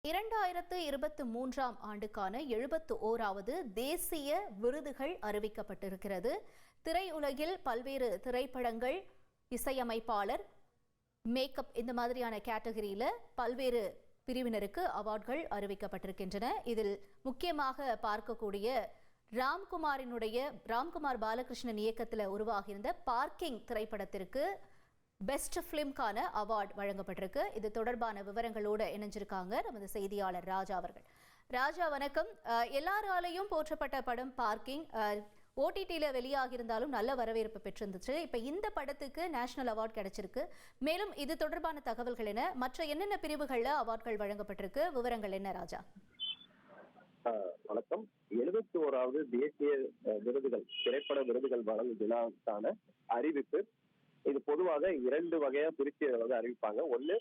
2023ஆம் ஆண்டுக்கான 71வது தேசிய விருதுகள் அறிவிக்கப்பட்டிருக்கிறது. திரையுலகில் பல்வேறு திரைப்படங்கள், இசையமைப்பாளர், மேக்கப் இந்த மாதிரியான கேட்டகரியில பல்வேறு பிரிவினருக்கு அவார்டுகள் அறிவிக்கப்பட்டிருக்கின்றன. இதில் முக்கியமாக பார்க்கக்கூடிய ராம்குமார் பாலகிருஷ்ணன் இயக்கத்தில் உருவாகியிருந்த பார்க்கிங் திரைப்படத்திற்கு பெஸ்ட் பிலிம்கான அவார்டு வழங்கப்பட்டிருக்கு. இது தொடர்பான விவரங்களோடு இணைஞ்சிருக்காங்க நமது செய்தியாளர் ராஜா அவர்கள். ராஜா வணக்கம். எல்லாராலையும் போற்றப்பட்ட படம் பார்க்கிங் ஓடிடியில வெளியாகியிருந்தாலும் நல்ல வரவேற்பு பெற்றிருந்துச்சு. இப்ப இந்த படத்துக்கு நேஷனல் அவார்டு கிடைச்சிருக்கு. மேலும் இது தொடர்பான தகவல்கள் என்ன, மற்ற என்னென்ன பிரிவுகள்ல அவார்டுகள் வழங்கப்பட்டிருக்கு, விவரங்கள் என்ன ராஜா? வணக்கம். 71வது தேசிய விருதுகள், திரைப்பட விருதுகள் வழங்கும் விழாவுக்கான அறிவிப்பு. இது பொதுவாக 2 வகையா பிரிச்சு அறிவிப்பாங்க. ஒண்ணு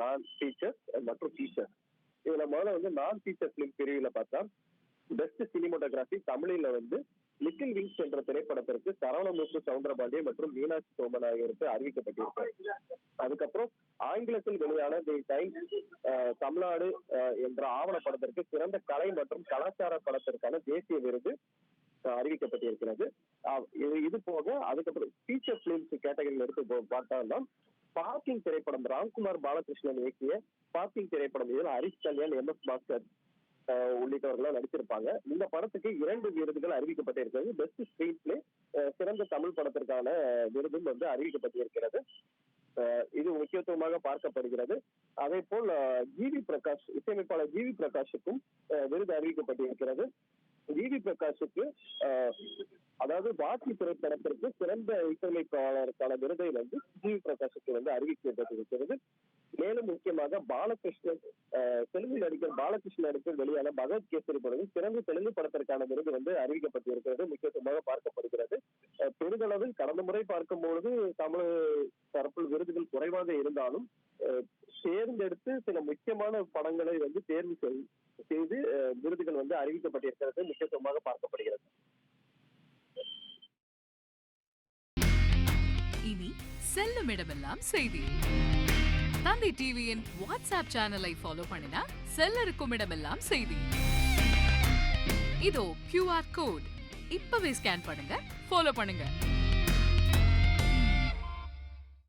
நான் ஃபீச்சர் மற்றும் ஃபீச்சர். இதுல முதல்ல நான் ஃபீச்சர் பிலிம் பிரிவுல பார்த்தா பெஸ்ட் சினிமோட்டோகிராஃபி தமிழில லிட்டில் விங்ஸ் என்ற திரைப்படத்திற்கு சரவணமுத்து சவுந்தரபாண்டியன் மற்றும் மீனாட்சி சோமன் ஆகியோருக்கு அறிவிக்கப்பட்டிருக்கு. அதுக்கப்புறம் ஆங்கிலத்தில் வெளியான தி டைம்ஸ் தமிழ்நாடு என்ற ஆவணப்படத்திற்கு சிறந்த கலை மற்றும் கலாச்சார படத்திற்கான தேசிய விருது அறிவிக்கப்பட்டிருக்கிறது. இது போக அதுக்கப்புறம் ஃபீச்சர் பிலிம்ஸ் கேட்டகரியில் எடுத்து பார்த்தோம்னா பார்க்கிங் திரைப்படம், ராம்குமார் பாலகிருஷ்ணன் இயக்கிய பார்க்கிங் திரைப்படம், இதில் ஹரிஷ் கல்யாண், MS பாஸ்கர் உள்ளிட்டவர்கள் நடிச்சிருப்பாங்க. இந்த படத்துக்கு 2 விருதுகள் அறிவிக்கப்பட்டிருக்கிறது. பெஸ்ட் ஸ்கிரீன் பிளே, சிறந்த தமிழ் படத்திற்கான விருதும் அறிவிக்கப்பட்டிருக்கிறது. இது முக்கியத்துவமாக பார்க்கப்படுகிறது. அதே போல் ஜிவி பிரகாஷ், இசையமைப்பாளர் ஜிவி பிரகாஷுக்கும் விருது அறிவிக்கப்பட்டிருக்கிறது. ஜிவி பிரகாஷுக்கு அதாவது வாத்தி திரைப்படத்திற்கு சிறந்த இசையமைப்பாளருக்கான விருதை ஜிவி பிரகாஷுக்கு அறிவிக்கப்பட்டிருக்கிறது. மேலும் முக்கியமாக பாலகிருஷ்ணன், தெலுங்கு நடிகர் பாலகிருஷ்ணன் நடிப்பில் வெளியான பகவத் கேசரி படம் சிறந்த தெலுங்கு படத்திற்கான விருது அறிவிக்கப்பட்டிருக்கிறது. முக்கியத்துவமாக பார்க்கப்படுகிறது. பெருதளவில் கடந்த முறை பார்க்கும்பொழுது தமிழ் தரப்பில் விருதுகள் குறைவாக இருந்தாலும் தேர்ந்தெடுத்து சில முக்கியமான படங்களை தேர்வு செய்து விருதுகள் அறிவிக்கப்பட்டிருக்கிறது. முக்கியத்துவமாக பார்க்கப்படுகிறது. இனி செல்லும் இடமெல்லாம் செய்தி. தந்தை டிவியின் வாட்ஸ்அப் சேனலை ஃபாலோ பண்ணினா செல்ல இருக்கும் இடமெல்லாம் செய்தி. இதோ QR கோட், இப்பவே ஸ்கேன் பண்ணுங்க, ஃபாலோ பண்ணுங்க.